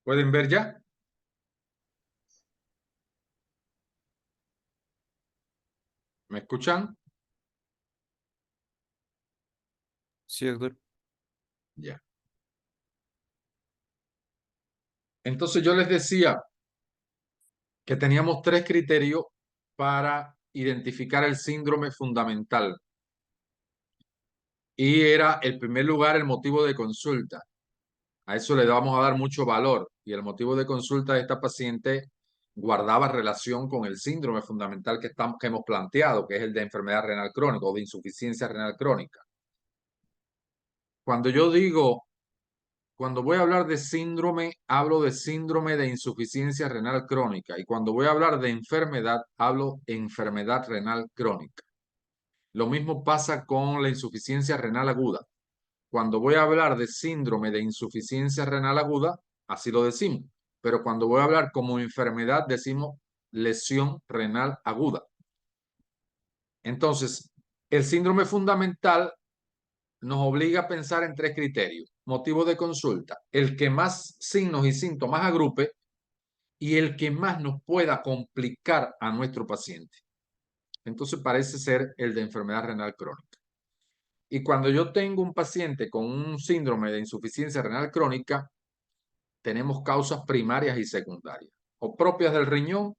¿Pueden ver ya? ¿Me escuchan? Sí, doctor. Ya. Entonces yo les decía que teníamos tres criterios para identificar el síndrome fundamental. Y era, el primer lugar, el motivo de consulta. A eso le vamos a dar mucho valor. Y el motivo de consulta de esta paciente guardaba relación con el síndrome fundamental que hemos planteado, que es el de enfermedad renal crónica o de insuficiencia renal crónica. Cuando yo digo, cuando voy a hablar de síndrome, hablo de síndrome de insuficiencia renal crónica. Y cuando voy a hablar de enfermedad, hablo de enfermedad renal crónica. Lo mismo pasa con la insuficiencia renal aguda. Cuando voy a hablar de síndrome de insuficiencia renal aguda, así lo decimos. Pero cuando voy a hablar como enfermedad, decimos lesión renal aguda. Entonces, el síndrome fundamental nos obliga a pensar en tres criterios. Motivo de consulta, el que más signos y síntomas agrupe y el que más nos pueda complicar a nuestro paciente. Entonces parece ser el de enfermedad renal crónica. Y cuando yo tengo un paciente con un síndrome de insuficiencia renal crónica, tenemos causas primarias y secundarias, o propias del riñón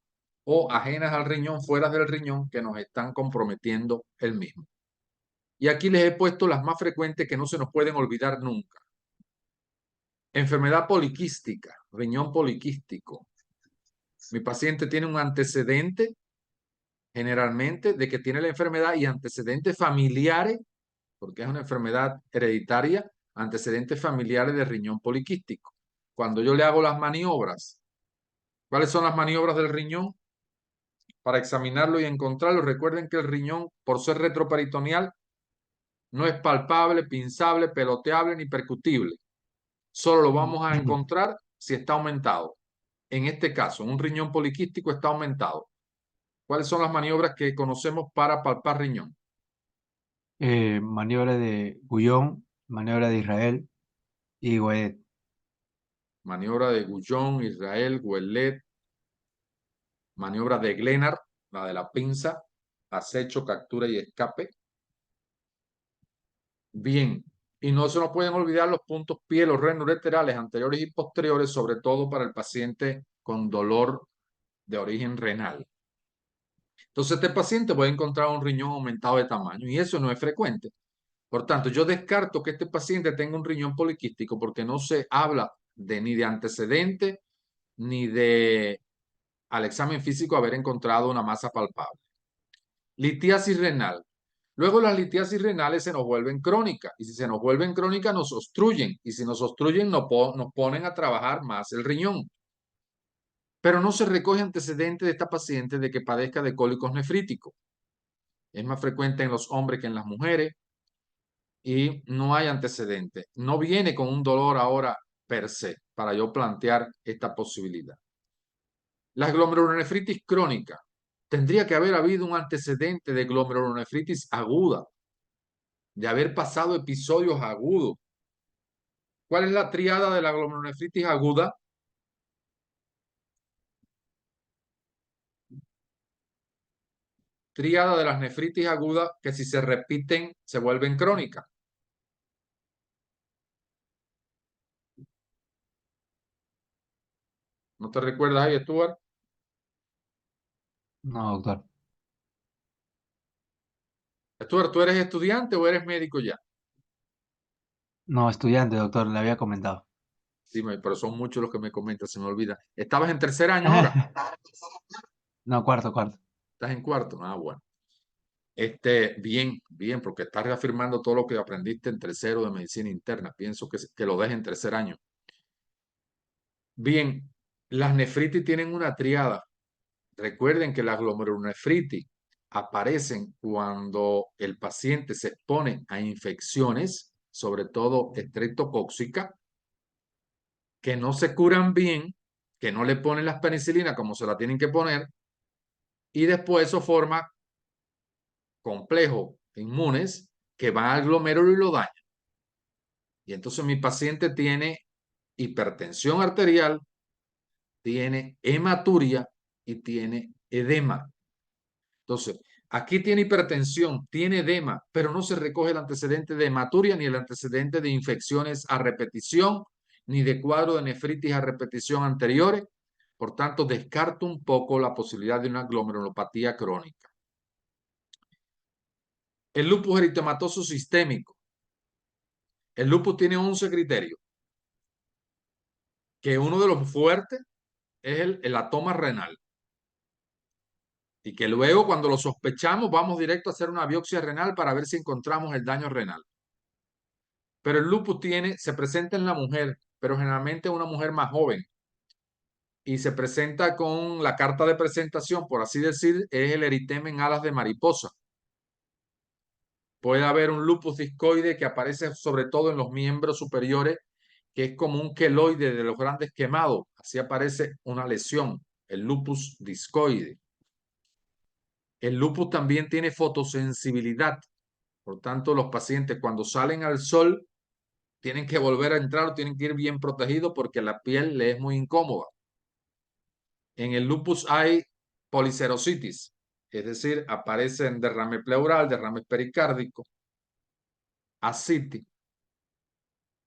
o ajenas al riñón, fuera del riñón, que nos están comprometiendo el mismo. Y aquí les he puesto las más frecuentes que no se nos pueden olvidar nunca. Enfermedad poliquística, riñón poliquístico. Mi paciente tiene un antecedente, generalmente, de que tiene la enfermedad y antecedentes familiares, porque es una enfermedad hereditaria, antecedentes familiares de riñón poliquístico. Cuando yo le hago las maniobras, ¿cuáles son las maniobras del riñón? Para examinarlo y encontrarlo, recuerden que el riñón, por ser retroperitoneal, no es palpable, pinzable, peloteable ni percutible. Solo lo vamos a encontrar si está aumentado. En este caso, un riñón poliquístico está aumentado. ¿Cuáles son las maniobras que conocemos para palpar riñón? Maniobra de Gullón, maniobra de Israel y Goethe. Maniobra de Gullón, Israel, Ouellet, maniobra de Glenard, la de la pinza, acecho, captura y escape. Bien, y no se nos pueden olvidar los puntos pie, los ureterales anteriores y posteriores, sobre todo para el paciente con dolor de origen renal. Entonces, este paciente puede encontrar un riñón aumentado de tamaño y eso no es frecuente. Por tanto, yo descarto que este paciente tenga un riñón poliquístico porque no se habla de ni de antecedente ni de al examen físico haber encontrado una masa palpable. Litiasis renal. Luego las litiasis renales se nos vuelven crónicas y si se nos vuelven crónicas nos obstruyen y si nos obstruyen nos ponen a trabajar más el riñón. Pero no se recoge antecedente de esta paciente de que padezca de cólicos nefríticos. Es más frecuente en los hombres que en las mujeres y no hay antecedente. No viene con un dolor ahora per se para yo plantear esta posibilidad. La glomerulonefritis crónica. Tendría que haber habido un antecedente de glomerulonefritis aguda, de haber pasado episodios agudos. ¿Cuál es la triada de la glomerulonefritis aguda? Triada de las nefritis agudas que si se repiten se vuelven crónicas. ¿No te recuerdas ahí, Stuart? No, doctor. Stuart, ¿tú eres estudiante o eres médico ya? No, estudiante, doctor, le había comentado. Sí, pero son muchos los que me comentan, se me olvida. ¿Estabas en tercer año ahora? No, cuarto, cuarto. ¿Estás en cuarto? Ah, bueno. Bien, bien, porque estás reafirmando todo lo que aprendiste en tercero de medicina interna. Pienso que lo dejes en tercer año. Bien, las nefritis tienen una triada. Recuerden que las glomerulonefritis aparecen cuando el paciente se expone a infecciones, sobre todo estreptocóxicas, que no se curan bien, que no le ponen las penicilinas como se la tienen que poner, y después eso forma complejos inmunes que van al glomérulo y lo dañan. Y entonces mi paciente tiene hipertensión arterial, tiene hematuria y tiene edema. Entonces, aquí tiene hipertensión, tiene edema, pero no se recoge el antecedente de hematuria ni el antecedente de infecciones a repetición, ni de cuadro de nefritis a repetición anteriores. Por tanto, descarto un poco la posibilidad de una glomerulopatía crónica. El lupus eritematoso sistémico. El lupus tiene 11 criterios, que uno de los fuertes es el hematoma renal. Y que luego, cuando lo sospechamos, vamos directo a hacer una biopsia renal para ver si encontramos el daño renal. Pero el lupus se presenta en la mujer, pero generalmente una mujer más joven. Y se presenta con la carta de presentación, por así decir, es el eritema en alas de mariposa. Puede haber un lupus discoide que aparece sobre todo en los miembros superiores, que es como un queloide de los grandes quemados. Así aparece una lesión, el lupus discoide. El lupus también tiene fotosensibilidad. Por tanto, los pacientes cuando salen al sol tienen que volver a entrar o tienen que ir bien protegidos porque la piel le es muy incómoda. En el lupus hay policerositis, es decir, aparecen derrame pleural, derrame pericárdico, ascitis.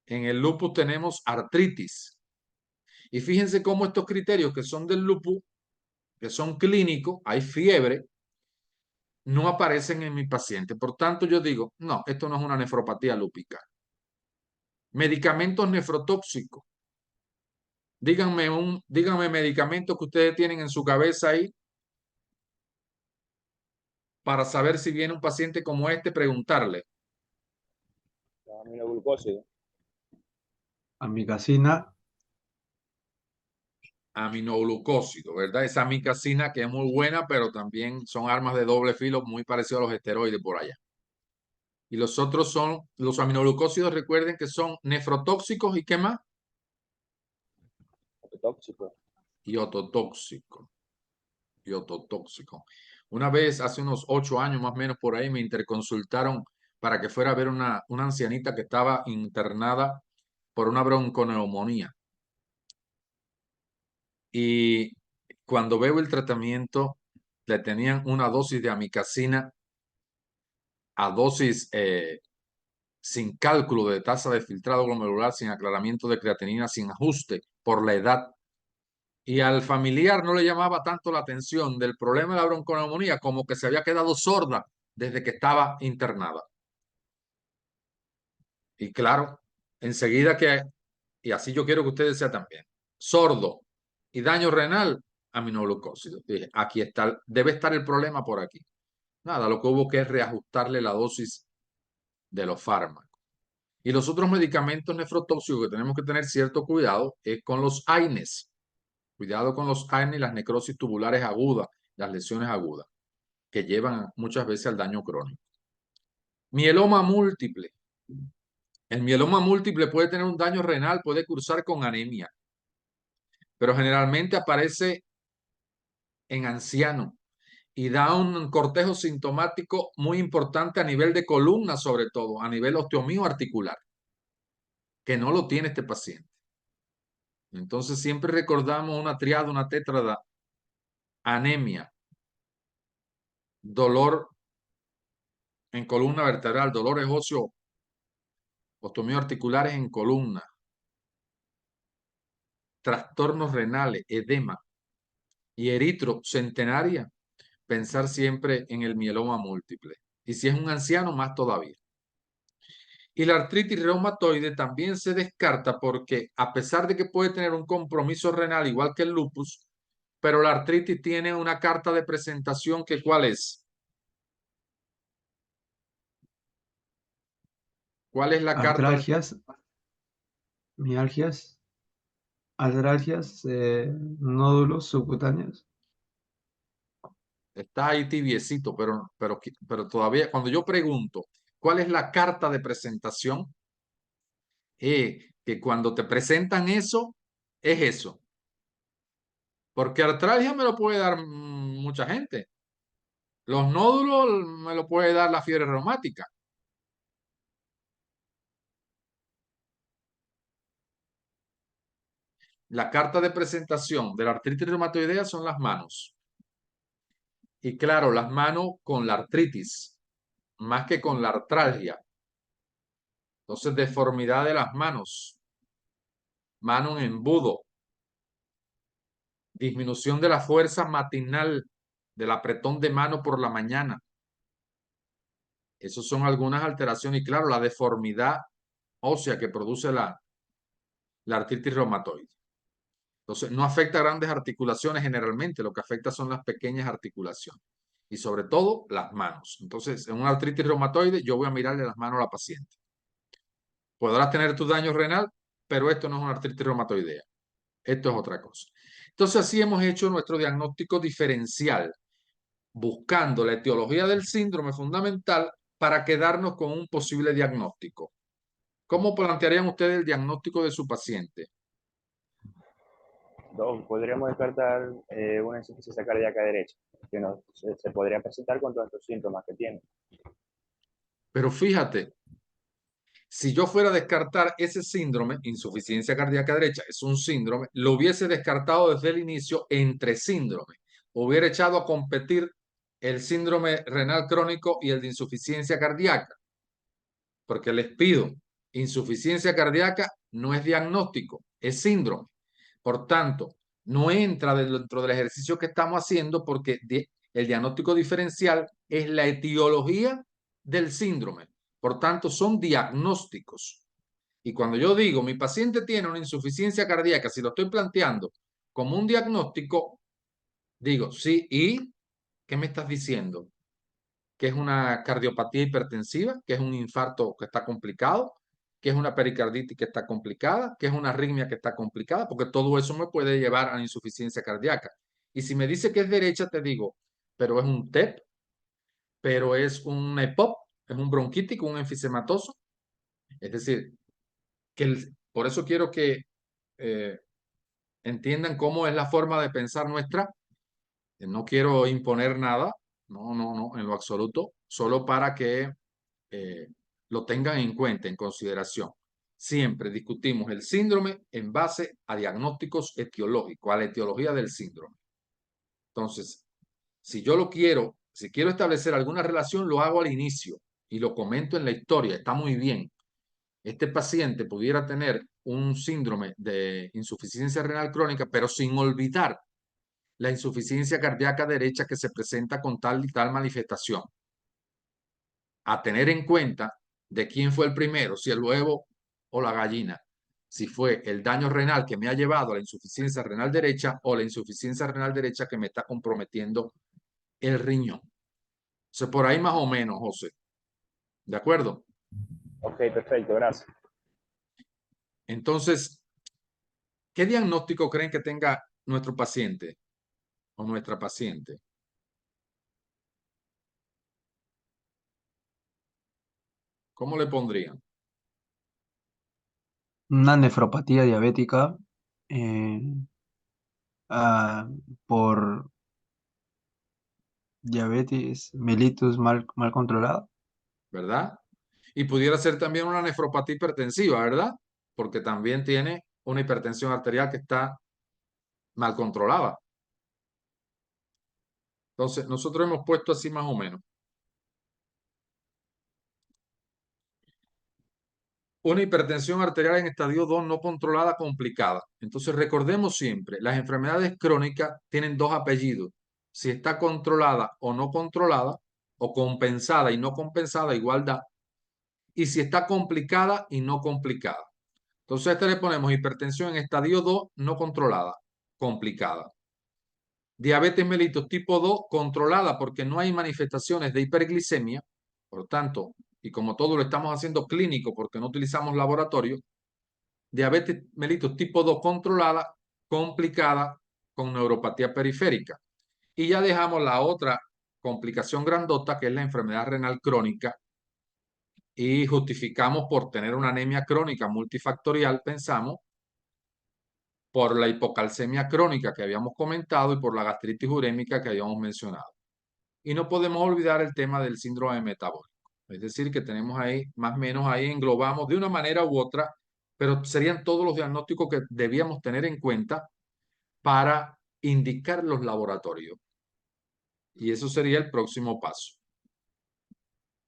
En el lupus tenemos artritis. Y fíjense cómo estos criterios que son del lupus, que son clínicos, hay fiebre, no aparecen en mi paciente. Por tanto, yo digo, no, esto no es una nefropatía lúpica. Medicamentos nefrotóxicos. Díganme medicamentos que ustedes tienen en su cabeza ahí para saber si viene un paciente como este, preguntarle. Aminoglucósido. Amicacina, Aminoglucósido, ¿verdad? Esa amicacina que es muy buena, pero también son armas de doble filo muy parecidas a los esteroides por allá. Y los otros son, los aminoglucósidos, recuerden que son nefrotóxicos y ¿qué más? Tóxico. Y ototóxicos. Y ototóxicos. Una vez, hace unos 8 años más o menos por ahí, me interconsultaron para que fuera a ver una ancianita que estaba internada por una bronconeumonía. Y cuando veo el tratamiento, le tenían una dosis de amicacina a dosis sin cálculo de tasa de filtrado glomerular, sin aclaramiento de creatinina, sin ajuste por la edad. Y al familiar no le llamaba tanto la atención del problema de la bronconeumonía como que se había quedado sorda desde que estaba internada. Y claro, enseguida y así yo quiero que ustedes sean también, sordo y daño renal, aminoglucósido. Dije, aquí está, debe estar el problema por aquí. Nada, lo que hubo que es reajustarle la dosis de los fármacos. Y los otros medicamentos nefrotóxicos que tenemos que tener cierto cuidado es con los AINES. Cuidado con los AINES y las necrosis tubulares agudas, las lesiones agudas, que llevan muchas veces al daño crónico. Mieloma múltiple. El mieloma múltiple puede tener un daño renal, puede cursar con anemia, pero generalmente aparece en ancianos y da un cortejo sintomático muy importante a nivel de columna, sobre todo, a nivel osteomio articular, que no lo tiene este paciente. Entonces siempre recordamos una triada, una tétrada: anemia, dolor en columna vertebral, dolores óseos, osteomioarticulares en columna, trastornos renales, edema y eritrocentenaria. Pensar siempre en el mieloma múltiple. Y si es un anciano, más todavía. Y la artritis reumatoide también se descarta porque, a pesar de que puede tener un compromiso renal igual que el lupus, pero la artritis tiene una carta de presentación que ¿cuál es? ¿Cuál es la carta de... artralgias, mialgias, artralgias, nódulos subcutáneos. Está ahí tibiecito, pero todavía cuando yo pregunto cuál es la carta de presentación, que cuando te presentan eso, es eso. Porque artralgia me lo puede dar mucha gente. Los nódulos me lo puede dar la fiebre reumática. La carta de presentación de la artritis reumatoidea son las manos. Y claro, las manos con la artritis, más que con la artralgia. Entonces, deformidad de las manos, mano en embudo, disminución de la fuerza matinal del apretón de mano por la mañana. Esas son algunas alteraciones. Y claro, la deformidad ósea que produce la artritis reumatoide. Entonces, no afecta a grandes articulaciones generalmente, lo que afecta son las pequeñas articulaciones y sobre todo las manos. Entonces, en una artritis reumatoide, yo voy a mirarle las manos a la paciente. Podrás tener tu daño renal, pero esto no es una artritis reumatoidea. Esto es otra cosa. Entonces, así hemos hecho nuestro diagnóstico diferencial, buscando la etiología del síndrome fundamental para quedarnos con un posible diagnóstico. ¿Cómo plantearían ustedes el diagnóstico de su paciente? Podríamos descartar una insuficiencia cardíaca derecha, que no, se podría presentar con todos estos síntomas que tiene. Pero fíjate, si yo fuera a descartar ese síndrome, insuficiencia cardíaca derecha, es un síndrome, lo hubiese descartado desde el inicio entre síndromes. Hubiera echado a competir el síndrome renal crónico y el de insuficiencia cardíaca, porque les pido, insuficiencia cardíaca no es diagnóstico, es síndrome. Por tanto, no entra dentro del ejercicio que estamos haciendo porque el diagnóstico diferencial es la etiología del síndrome. Por tanto, son diagnósticos. Y cuando yo digo, mi paciente tiene una insuficiencia cardíaca, si lo estoy planteando como un diagnóstico, digo, sí, ¿y qué me estás diciendo? ¿Que es una cardiopatía hipertensiva? ¿Que es un infarto que está complicado? ¿Que es una pericarditis que está complicada? ¿Que es una arritmia que está complicada? Porque todo eso me puede llevar a insuficiencia cardíaca. Y si me dice que es derecha, te digo, pero es un TEP, pero es un EPOP, es un bronquítico, un enfisematoso. Es decir, por eso quiero que eh, entiendan cómo es la forma de pensar nuestra. No quiero imponer nada, no, no, no, en lo absoluto, solo para que eh, lo tengan en cuenta, en consideración. Siempre discutimos el síndrome en base a diagnósticos etiológicos, a la etiología del síndrome. Entonces, si quiero establecer alguna relación, lo hago al inicio y lo comento en la historia, está muy bien. Este paciente pudiera tener un síndrome de insuficiencia renal crónica, pero sin olvidar la insuficiencia cardíaca derecha que se presenta con tal y tal manifestación. A tener en cuenta de quién fue el primero, si el huevo o la gallina, si fue el daño renal que me ha llevado a la insuficiencia renal derecha o la insuficiencia renal derecha que me está comprometiendo el riñón. Entonces, por ahí más o menos, José. ¿De acuerdo? Ok, perfecto, gracias. Entonces, ¿qué diagnóstico creen que tenga nuestro paciente o nuestra paciente? ¿Cómo le pondrían? Una nefropatía diabética eh, ah, por diabetes mellitus mal controlada. ¿Verdad? Y pudiera ser también una nefropatía hipertensiva, ¿verdad? Porque también tiene una hipertensión arterial que está mal controlada. Entonces, nosotros hemos puesto así más o menos. Una hipertensión arterial en estadio 2 no controlada complicada. Entonces, recordemos siempre, las enfermedades crónicas tienen dos apellidos. Si está controlada o no controlada, o compensada y no compensada, igualdad. Y si está complicada y no complicada. Entonces, a este le ponemos hipertensión en estadio 2 no controlada, complicada. Diabetes mellitus tipo 2 controlada porque no hay manifestaciones de hiperglicemia, por tanto, y como todo lo estamos haciendo clínico porque no utilizamos laboratorio, diabetes mellitus tipo 2 controlada, complicada con neuropatía periférica. Y ya dejamos la otra complicación grandota que es la enfermedad renal crónica y justificamos por tener una anemia crónica multifactorial, pensamos, por la hipocalcemia crónica que habíamos comentado y por la gastritis urémica que habíamos mencionado. Y no podemos olvidar el tema del síndrome metabólico. Es decir, que tenemos ahí, más o menos ahí englobamos de una manera u otra pero serían todos los diagnósticos que debíamos tener en cuenta para indicar los laboratorios. Y eso sería el próximo paso.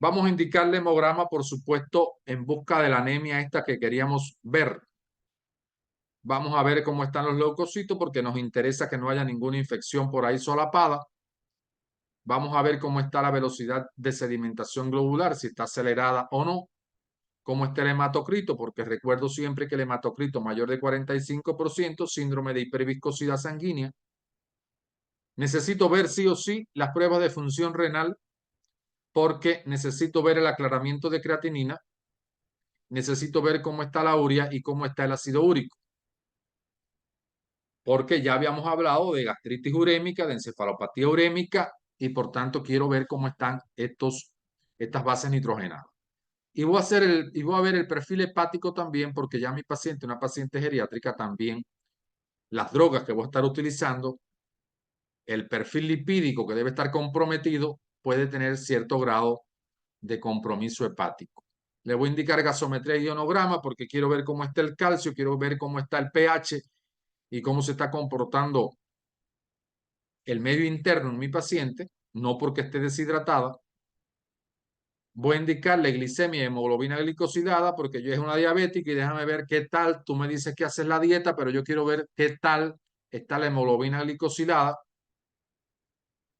Vamos a indicar el hemograma, por supuesto, en busca de la anemia esta que queríamos ver. Vamos a ver cómo están los leucocitos porque nos interesa que no haya ninguna infección por ahí solapada. Vamos a ver cómo está la velocidad de sedimentación globular, si está acelerada o no. Cómo está el hematocrito, porque recuerdo siempre que el hematocrito mayor de 45%, síndrome de hiperviscosidad sanguínea. Necesito ver sí o sí las pruebas de función renal porque necesito ver el aclaramiento de creatinina, necesito ver cómo está la urea y cómo está el ácido úrico. Porque ya habíamos hablado de gastritis urémica, de encefalopatía urémica y por tanto quiero ver cómo están estas bases nitrogenadas. Y voy a ver el perfil hepático también porque ya mi paciente, una paciente geriátrica también, las drogas que voy a estar utilizando, el perfil lipídico que debe estar comprometido puede tener cierto grado de compromiso hepático. Le voy a indicar gasometría y ionograma porque quiero ver cómo está el calcio, quiero ver cómo está el pH y cómo se está comportando el medio interno en mi paciente, no porque esté deshidratada. Voy a indicarle glicemia y hemoglobina glicosilada porque yo es una diabética y déjame ver qué tal. Tú me dices que haces la dieta, pero yo quiero ver qué tal está la hemoglobina glicosilada,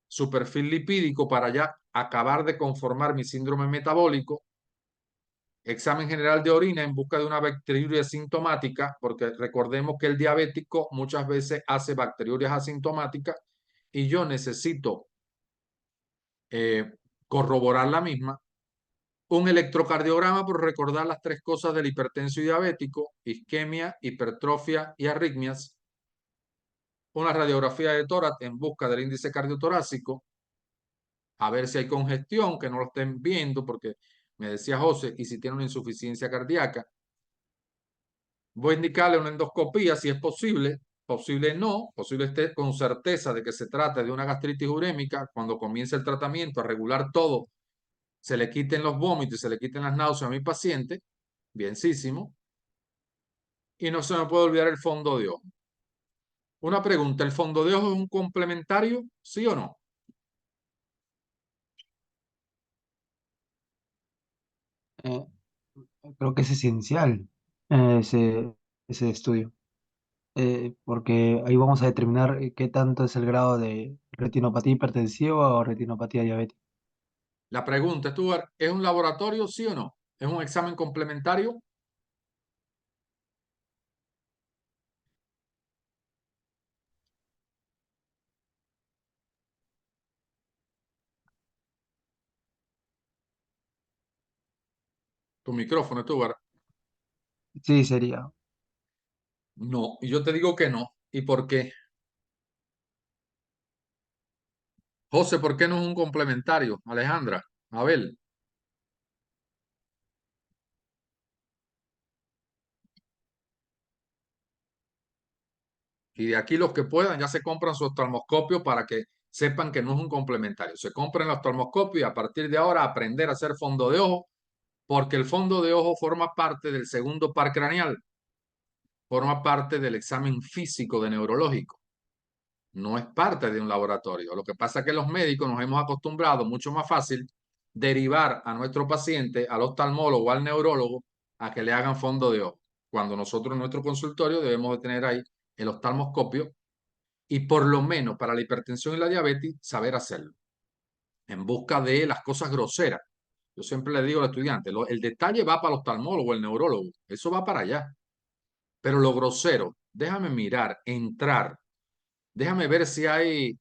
su perfil lipídico para ya acabar de conformar mi síndrome metabólico. Examen general de orina en busca de una bacteriuria asintomática, porque recordemos que el diabético muchas veces hace bacteriurias asintomáticas y yo necesito corroborar la misma. Un electrocardiograma por recordar las tres cosas del hipertenso y diabético: isquemia, hipertrofia y arritmias. Una radiografía de tórax en busca del índice cardiotorácico, a ver si hay congestión, que no lo estén viendo, porque me decía José, y si tiene una insuficiencia cardíaca. Voy a indicarle una endoscopía si es posible, posible no, posible esté con certeza de que se trata de una gastritis urémica. Cuando comience el tratamiento a regular todo, se le quiten los vómitos, se le quiten las náuseas a mi paciente, bienísimo. Y no se me puede olvidar el fondo de ojo. Una pregunta, ¿el fondo de ojo es un complementario? ¿Sí o no? Eh, Creo que es esencial ese estudio, porque ahí vamos a determinar qué tanto es el grado de retinopatía hipertensiva o retinopatía diabética. La pregunta, Stuart, ¿es un laboratorio? ¿Sí o no? ¿Es un examen complementario? Tu micrófono, Stuart. Sí, sería. No, y yo te digo que no. ¿Y por qué? José, ¿por qué no es un complementario? Alejandra, Abel. Y de aquí los que puedan ya se compran su oftalmoscopio para que sepan que no es un complementario. Se compran el oftalmoscopio y a partir de ahora aprender a hacer fondo de ojo, porque el fondo de ojo forma parte del segundo par craneal, forma parte del examen físico de neurológico. No es parte de un laboratorio. Lo que pasa es que los médicos nos hemos acostumbrado mucho más fácil derivar a nuestro paciente al oftalmólogo o al neurólogo a que le hagan fondo de ojo, cuando nosotros en nuestro consultorio debemos de tener ahí el oftalmoscopio y por lo menos para la hipertensión y la diabetes saber hacerlo en busca de las cosas groseras. Yo siempre le digo al estudiante, el detalle va para el oftalmólogo, el neurólogo, eso va para allá. Pero lo grosero, déjame mirar, entrar, déjame ver si hay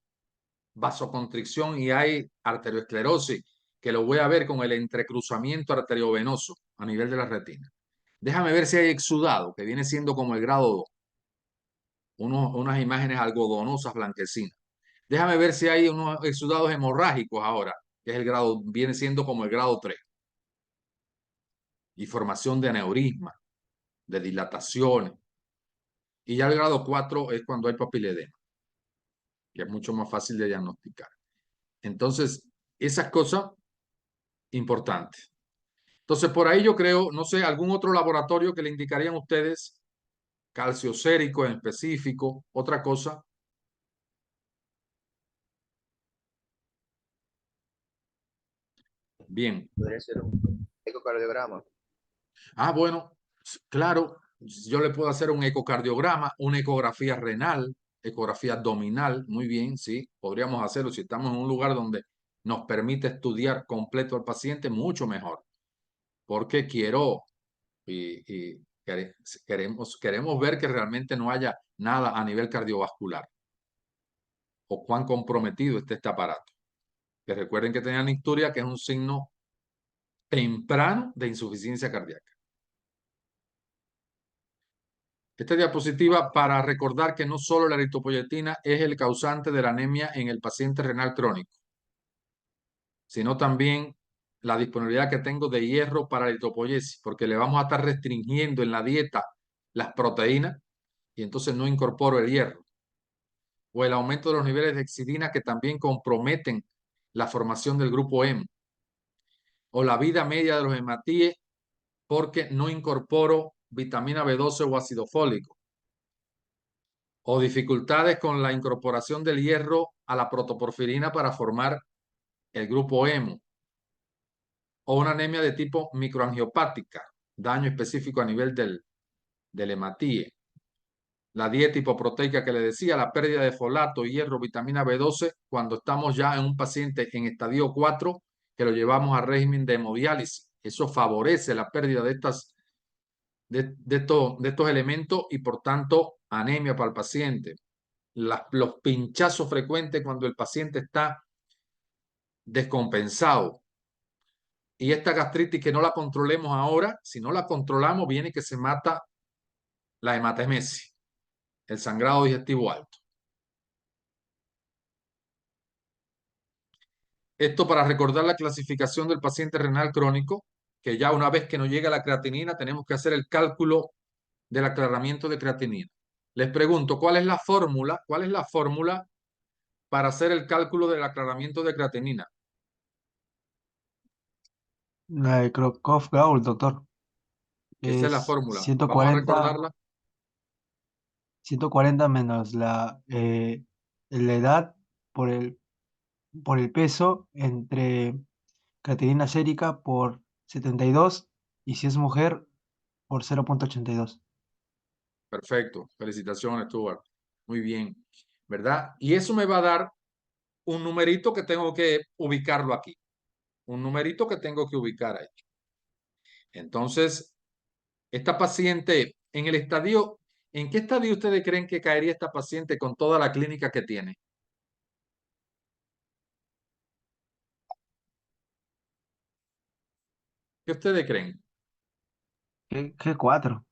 vasoconstricción y hay arteriosclerosis, que lo voy a ver con el entrecruzamiento arteriovenoso a nivel de la retina. Déjame ver si hay exudado, que viene siendo como el grado 2, unas imágenes algodonosas blanquecinas. Déjame ver si hay unos exudados hemorrágicos ahora, que es el grado, viene siendo como el grado 3. Y formación de aneurisma, de dilataciones. Y ya el grado 4 es cuando hay papiledema, que es mucho más fácil de diagnosticar. Entonces, esas cosas importantes. Entonces, por ahí yo creo, no sé, algún otro laboratorio que le indicarían ustedes, calcio sérico en específico, otra cosa. Bien. Podría ser un ecocardiograma. Ah, bueno, claro, yo le puedo hacer un ecocardiograma, una ecografía renal, ecografía abdominal, muy bien, sí, podríamos hacerlo si estamos en un lugar donde nos permite estudiar completo al paciente, mucho mejor, porque quiero queremos ver que realmente no haya nada a nivel cardiovascular o cuán comprometido esté este aparato. Que recuerden que tenían icturia, que es un signo temprano de insuficiencia cardíaca. Esta diapositiva para recordar que no solo la eritropoyetina es el causante de la anemia en el paciente renal crónico, sino también la disponibilidad que tengo de hierro para la eritropoyesis, porque le vamos a estar restringiendo en la dieta las proteínas y entonces no incorporo el hierro. O el aumento de los niveles de hexidina que también comprometen la formación del grupo M. O la vida media de los hematíes porque no incorporo vitamina B12 o ácido fólico. O dificultades con la incorporación del hierro a la protoporfirina para formar el grupo hemo, o una anemia de tipo microangiopática, daño específico a nivel del hematíe. La dieta hipoproteica que le decía, la pérdida de folato, hierro, vitamina B12, cuando estamos ya en un paciente en estadio 4, que lo llevamos a régimen de hemodiálisis. Eso favorece la pérdida de estos elementos y por tanto anemia para el paciente. Los pinchazos frecuentes cuando el paciente está descompensado. Y esta gastritis que no la controlemos ahora, si no la controlamos, viene que se mata la hematemesis, el sangrado digestivo alto. Esto para recordar la clasificación del paciente renal crónico, que ya una vez que nos llega la creatinina, tenemos que hacer el cálculo del aclaramiento de creatinina. Les pregunto, ¿cuál es la fórmula? ¿Cuál es la fórmula para hacer el cálculo del aclaramiento de creatinina? La de Crocroft-Gault, doctor, Esa es la es fórmula. Vamos a recordarla. 140 menos la edad por por el peso entre creatinina sérica por 72 y si es mujer por 0,82. Perfecto. Felicitaciones, Stuart. Muy bien. ¿Verdad? Y eso me va a dar un numerito que tengo que ubicarlo aquí. Un numerito que tengo que ubicar ahí. Entonces, esta paciente en el estadio, ¿en qué estadio ustedes creen que caería esta paciente con toda la clínica que tiene? ¿Qué ustedes creen? G4.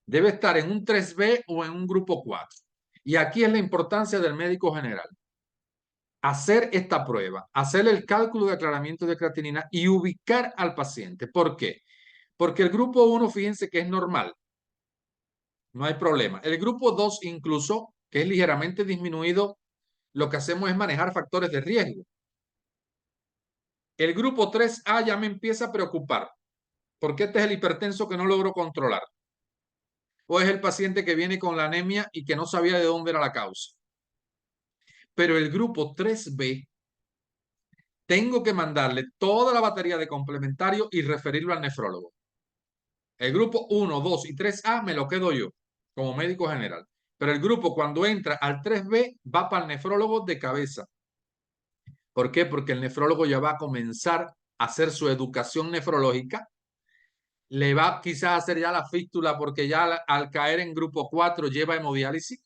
Debe estar en un 3B o en un grupo 4. Y aquí es la importancia del médico general. Hacer esta prueba, hacer el cálculo de aclaramiento de creatinina y ubicar al paciente. ¿Por qué? Porque el grupo 1, fíjense que es normal, no hay problema. El grupo 2 incluso, que es ligeramente disminuido, lo que hacemos es manejar factores de riesgo. El grupo 3A ya me empieza a preocupar, porque este es el hipertenso que no logro controlar. O es el paciente que viene con la anemia y que no sabía de dónde era la causa. Pero el grupo 3B, tengo que mandarle toda la batería de complementario y referirlo al nefrólogo. El grupo 1, 2 y 3A me lo quedo yo como médico general. Pero el grupo cuando entra al 3B va para el nefrólogo de cabeza. ¿Por qué? Porque el nefrólogo ya va a comenzar a hacer su educación nefrológica. Le va quizás a hacer ya la fístula porque ya al caer en grupo 4 lleva hemodiálisis.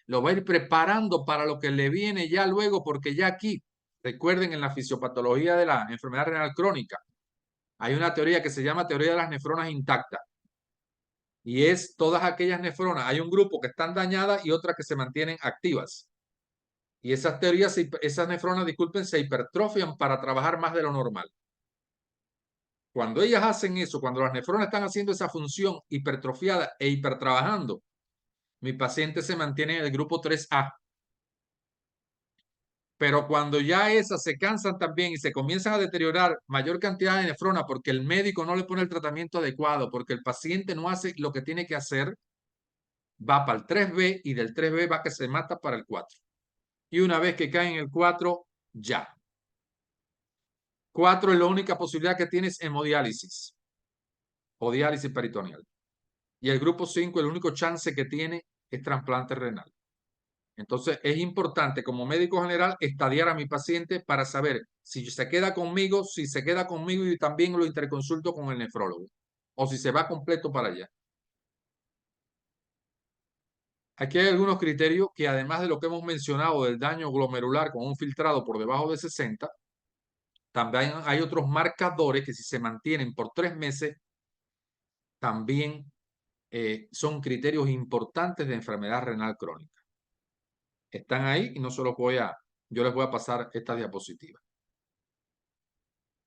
Lo va a ir preparando para lo que le viene ya luego, porque ya aquí, recuerden, en la fisiopatología de la enfermedad renal crónica, hay una teoría que se llama teoría de las nefronas intactas. Y es todas aquellas nefronas, hay un grupo que están dañadas y otras que se mantienen activas. Y esas teorías, esas nefronas, disculpen, se hipertrofian para trabajar más de lo normal. Cuando ellas hacen eso, cuando las nefronas están haciendo esa función hipertrofiada e hipertrabajando, mi paciente se mantiene en el grupo 3A. Pero cuando ya esas se cansan también y se comienzan a deteriorar mayor cantidad de nefrona porque el médico no le pone el tratamiento adecuado, porque el paciente no hace lo que tiene que hacer, va para el 3B y del 3B va que se mata para el 4. Y una vez que cae en el 4, ya. 4 es la única posibilidad que tienes hemodiálisis o diálisis peritoneal. Y el grupo 5, el único chance que tiene es trasplante renal. Entonces es importante como médico general estadiar a mi paciente para saber si se queda conmigo, y también lo interconsulto con el nefrólogo o si se va completo para allá. Aquí hay algunos criterios que además de lo que hemos mencionado del daño glomerular con un filtrado por debajo de 60, también hay otros marcadores que si se mantienen por 3 meses también son criterios importantes de enfermedad renal crónica. Están ahí y no se los yo les voy a pasar esta diapositiva.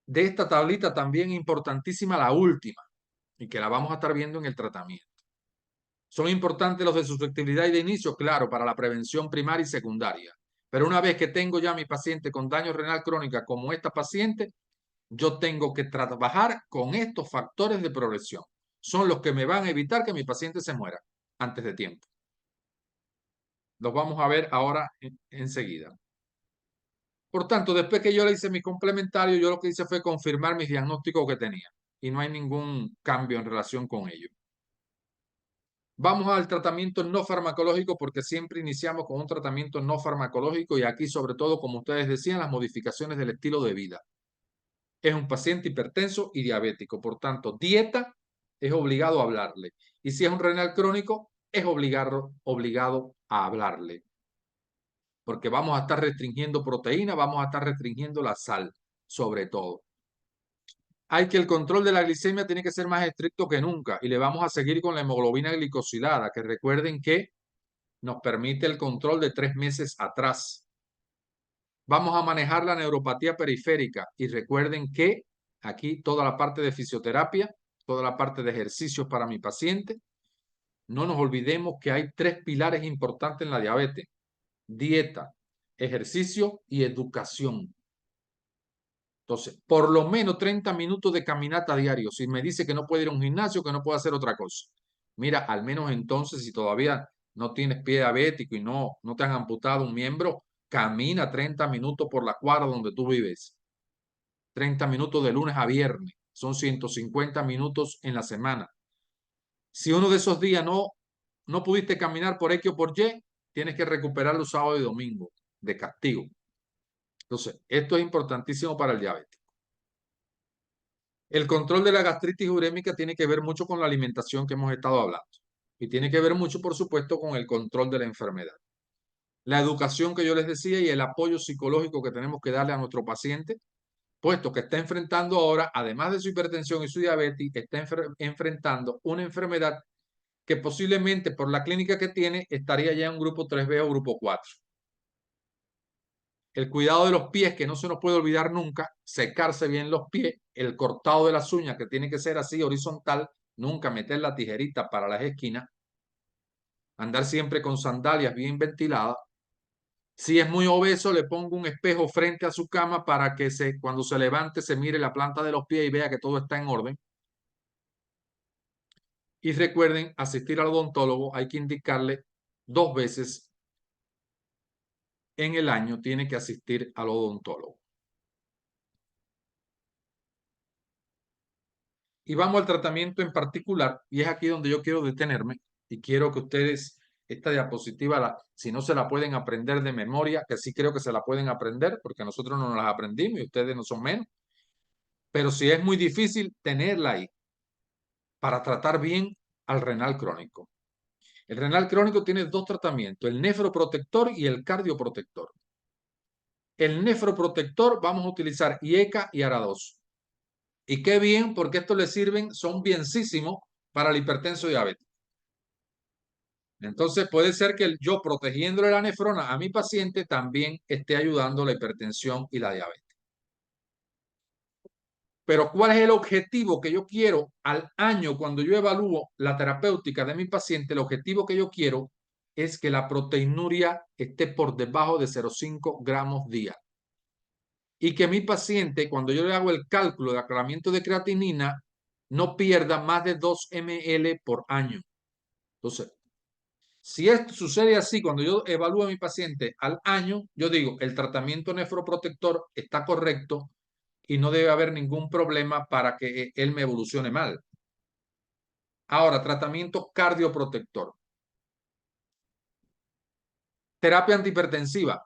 De esta tablita también importantísima la última, y que la vamos a estar viendo en el tratamiento. Son importantes los de susceptibilidad y de inicio, claro, para la prevención primaria y secundaria. Pero una vez que tengo ya a mi paciente con daño renal crónica como esta paciente, yo tengo que trabajar con estos factores de progresión. Son los que me van a evitar que mi paciente se muera antes de tiempo. Los vamos a ver ahora enseguida. Por tanto, después que yo le hice mi complementario, yo lo que hice fue confirmar mis diagnósticos que tenía y no hay ningún cambio en relación con ello. Vamos al tratamiento no farmacológico porque siempre iniciamos con un tratamiento no farmacológico y aquí sobre todo, como ustedes decían, las modificaciones del estilo de vida. Es un paciente hipertenso y diabético, por tanto, dieta es obligado a hablarle. Y si es un renal crónico, es obligado a hablarle. Porque vamos a estar restringiendo proteína, vamos a estar restringiendo la sal, sobre todo. Hay que el control de la glicemia tiene que ser más estricto que nunca y le vamos a seguir con la hemoglobina glicosilada, que recuerden que nos permite el control de 3 meses atrás. Vamos a manejar la neuropatía periférica y recuerden que aquí toda la parte de fisioterapia, toda la parte de ejercicios para mi paciente. No nos olvidemos que hay 3 pilares importantes en la diabetes: dieta, ejercicio y educación. Entonces, por lo menos 30 minutos de caminata diario. Si me dice que no puede ir a un gimnasio, que no puede hacer otra cosa. Mira, al menos entonces, si todavía no tienes pie diabético y no te han amputado un miembro, camina 30 minutos por la cuadra donde tú vives. 30 minutos de lunes a viernes. Son 150 minutos en la semana. Si uno de esos días no pudiste caminar por X o por Y, tienes que recuperar los sábados y domingos de castigo. Entonces, esto es importantísimo para el diabético. El control de la gastritis urémica tiene que ver mucho con la alimentación que hemos estado hablando. Y tiene que ver mucho, por supuesto, con el control de la enfermedad. La educación que yo les decía y el apoyo psicológico que tenemos que darle a nuestro paciente, puesto que está enfrentando ahora, además de su hipertensión y su diabetes, está enfrentando una enfermedad que posiblemente por la clínica que tiene estaría ya en un grupo 3B o grupo 4. El cuidado de los pies, que no se nos puede olvidar nunca, secarse bien los pies, el cortado de las uñas, que tiene que ser así horizontal, nunca meter la tijerita para las esquinas, andar siempre con sandalias bien ventiladas. Si es muy obeso, le pongo un espejo frente a su cama para que cuando se levante se mire la planta de los pies y vea que todo está en orden. Y recuerden, asistir al odontólogo hay que indicarle 2 veces en el año, tiene que asistir al odontólogo. Y vamos al tratamiento en particular, y es aquí donde yo quiero detenerme y quiero que ustedes, esta diapositiva, si no se la pueden aprender de memoria, que sí creo que se la pueden aprender, porque nosotros no nos las aprendimos y ustedes no son menos, pero si es muy difícil tenerla ahí para tratar bien al renal crónico. El renal crónico tiene 2 tratamientos, el nefroprotector y el cardioprotector. El nefroprotector vamos a utilizar IECA y ARA2. Y qué bien, porque estos le sirven, son bienísimos para el hipertenso diabético. Entonces puede ser que yo protegiéndole la nefrona a mi paciente también esté ayudando la hipertensión y la diabetes. Pero ¿cuál es el objetivo que yo quiero al año cuando yo evalúo la terapéutica de mi paciente? El objetivo que yo quiero es que la proteinuria esté por debajo de 0,5 gramos día. Y que mi paciente, cuando yo le hago el cálculo de aclaramiento de creatinina, no pierda más de 2 ml por año. Entonces, si esto sucede así, cuando yo evalúo a mi paciente al año, yo digo, el tratamiento nefroprotector está correcto y no debe haber ningún problema para que él me evolucione mal. Ahora, tratamiento cardioprotector. Terapia antihipertensiva.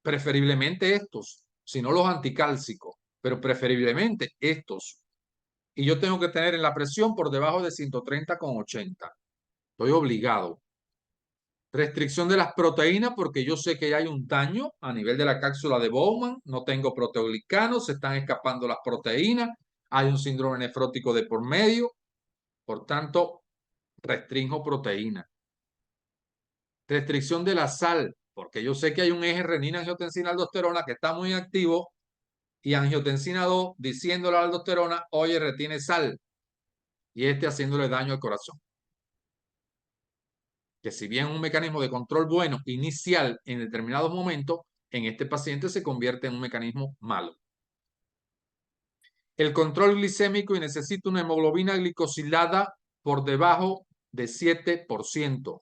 Preferiblemente estos, si no los anticálcicos, pero preferiblemente estos. Y yo tengo que tener en la presión por debajo de 130,80. Estoy obligado. Restricción de las proteínas porque yo sé que hay un daño a nivel de la cápsula de Bowman. No tengo proteoglicanos, se están escapando las proteínas. Hay un síndrome nefrótico de por medio. Por tanto, restringo proteínas. Restricción de la sal, porque yo sé que hay un eje renina-angiotensina-aldosterona que está muy activo y angiotensina 2 diciéndole a la aldosterona, oye, retiene sal, y haciéndole daño al corazón. Que si bien es un mecanismo de control bueno inicial en determinados momentos, en este paciente se convierte en un mecanismo malo. El control glicémico y necesito una hemoglobina glicosilada por debajo de 7%.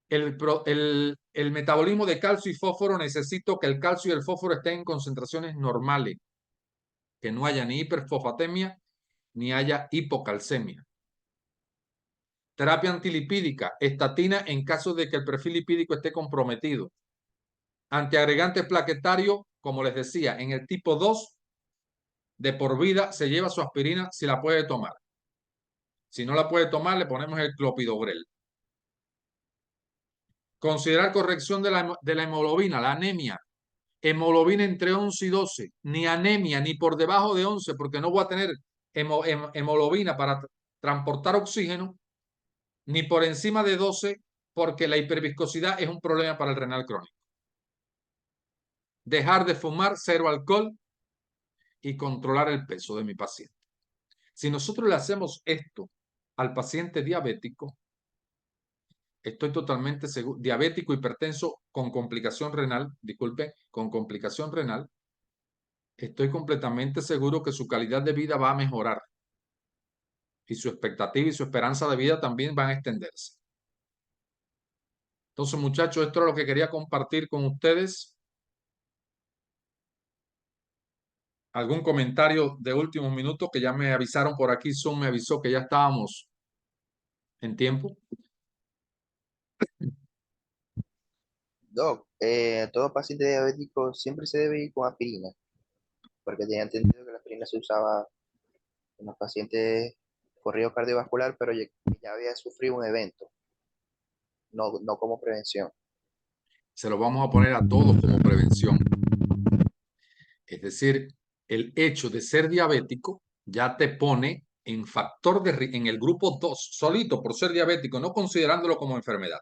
El metabolismo de calcio y fósforo, necesito que el calcio y el fósforo estén en concentraciones normales, que no haya ni hiperfosfatemia ni haya hipocalcemia. Terapia antilipídica, estatina en caso de que el perfil lipídico esté comprometido. Antiagregantes plaquetarios, como les decía, en el tipo 2, de por vida se lleva su aspirina si la puede tomar. Si no la puede tomar, le ponemos el clopidogrel. Considerar corrección de la hemoglobina, la anemia. Hemoglobina entre 11 y 12. Ni anemia, ni por debajo de 11, porque no voy a tener hemoglobina para transportar oxígeno, ni por encima de 12, porque la hiperviscosidad es un problema para el renal crónico. Dejar de fumar, cero alcohol y controlar el peso de mi paciente. Si nosotros le hacemos esto al paciente diabético, estoy totalmente seguro, diabético, hipertenso con complicación renal, disculpe, con complicación renal, estoy completamente seguro que su calidad de vida va a mejorar y su expectativa y su esperanza de vida también van a extenderse. Entonces, muchachos, esto es lo que quería compartir con ustedes. ¿Algún comentario de últimos minutos? Que ya me avisaron por aquí, Zoom me avisó que ya estábamos en tiempo. Doc, todo paciente diabético siempre se debe ir con aspirina, porque tenía entendido que la aspirina se usaba en los pacientes con riesgo cardiovascular, pero ya había sufrido un evento, no como prevención. Se lo vamos a poner a todos como prevención. Es decir, el hecho de ser diabético ya te pone en factor en el grupo 2, solito por ser diabético, no considerándolo como enfermedad,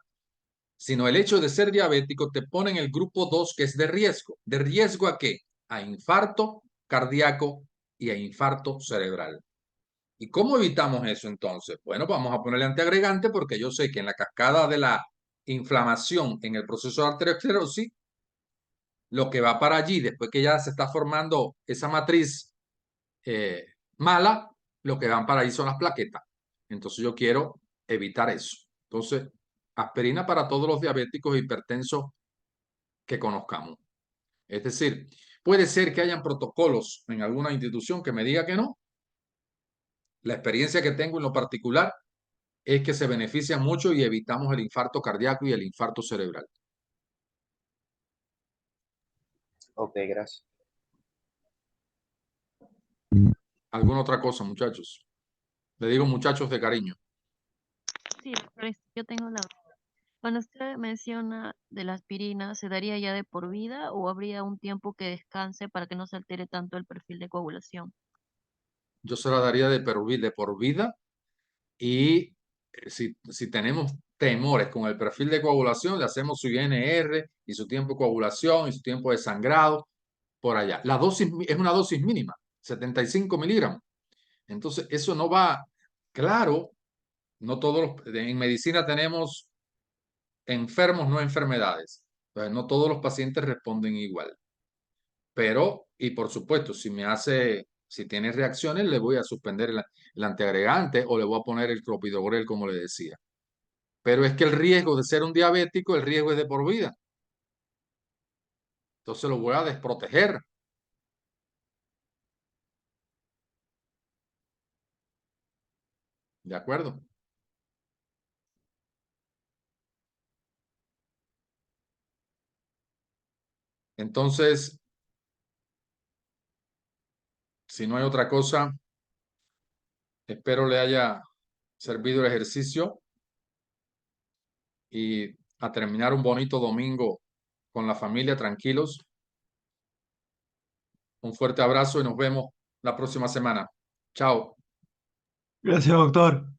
sino el hecho de ser diabético te pone en el grupo 2, que es de riesgo. ¿De riesgo a qué? A infarto cardíaco y a infarto cerebral. ¿Y cómo evitamos eso entonces? Bueno, vamos a ponerle antiagregante porque yo sé que en la cascada de la inflamación en el proceso de arteriosclerosis, lo que va para allí, después que ya se está formando esa matriz mala, lo que van para ahí son las plaquetas. Entonces yo quiero evitar eso. Entonces, aspirina para todos los diabéticos e hipertensos que conozcamos. Es decir, puede ser que hayan protocolos en alguna institución que me diga que no. La experiencia que tengo en lo particular es que se beneficia mucho y evitamos el infarto cardíaco y el infarto cerebral. Ok, gracias. ¿Alguna otra cosa, muchachos? Le digo muchachos de cariño. Sí, doctor, yo tengo una duda. Cuando usted menciona de la aspirina, ¿se daría ya de por vida o habría un tiempo que descanse para que no se altere tanto el perfil de coagulación? Yo se la daría de por vida y si tenemos temores con el perfil de coagulación, le hacemos su INR y su tiempo de coagulación y su tiempo de sangrado por allá. La dosis es una dosis mínima, 75 miligramos. Entonces, eso no va, claro, No todos en medicina tenemos enfermos, no enfermedades. Entonces, no todos los pacientes responden igual. Pero, y por supuesto, si tiene reacciones, le voy a suspender el antiagregante o le voy a poner el clopidogrel, como le decía. Pero es que el riesgo de ser un diabético, el riesgo es de por vida. Entonces lo voy a desproteger. ¿De acuerdo? Entonces, si no hay otra cosa, espero le haya servido el ejercicio y a terminar un bonito domingo con la familia, tranquilos. Un fuerte abrazo y nos vemos la próxima semana. Chao. Gracias, doctor.